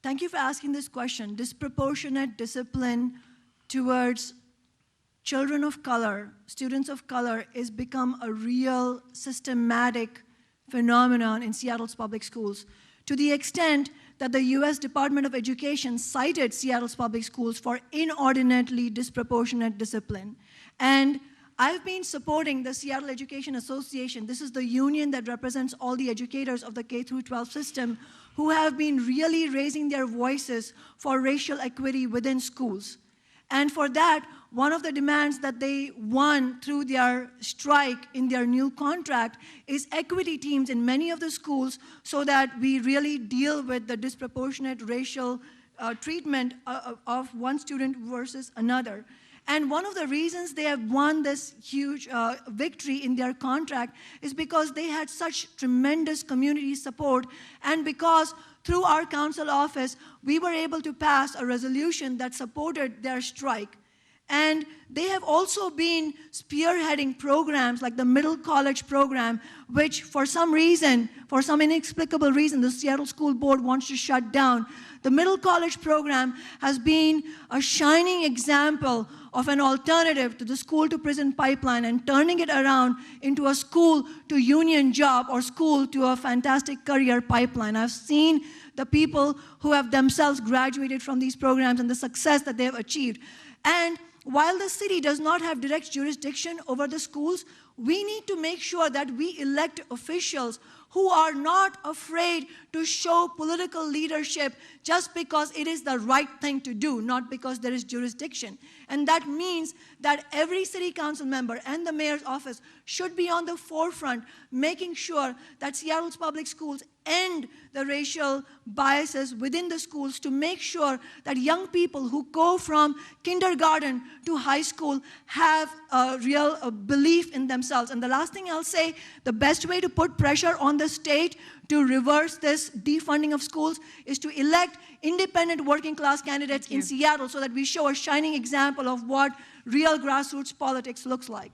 Thank you for asking this question. Disproportionate discipline towards children of color, students of color, is become a real systematic phenomenon in Seattle's public schools, to the extent that the US Department of Education cited Seattle's public schools for inordinately disproportionate discipline. And I've been supporting the Seattle Education Association. This is the union that represents all the educators of the K-12 system who have been really raising their voices for racial equity within schools. And for that, one of the demands that they won through their strike in their new contract is equity teams in many of the schools so that we really deal with the disproportionate racial treatment of one student versus another. And one of the reasons they have won this huge victory in their contract is because they had such tremendous community support, and because through our council office, we were able to pass a resolution that supported their strike. And they have also been spearheading programs like the Middle College program, which for some reason, for some inexplicable reason, the Seattle School Board wants to shut down. The Middle College program has been a shining example of an alternative to the school-to-prison pipeline and turning it around into a school-to-union job or school-to-a-fantastic career pipeline. I've seen the people who have themselves graduated from these programs and the success that they have achieved. And while the city does not have direct jurisdiction over the schools, we need to make sure that we elect officials who are not afraid to show political leadership just because it is the right thing to do, not because there is jurisdiction. And that means that every city council member and the mayor's office should be on the forefront, making sure that Seattle's public schools end the racial biases within the schools, to make sure that young people who go from kindergarten to high school have a real belief in themselves. And the last thing I'll say, the best way to put pressure on the state to reverse this defunding of schools is to elect independent working class candidates in Seattle so that we show a shining example of what real grassroots politics looks like.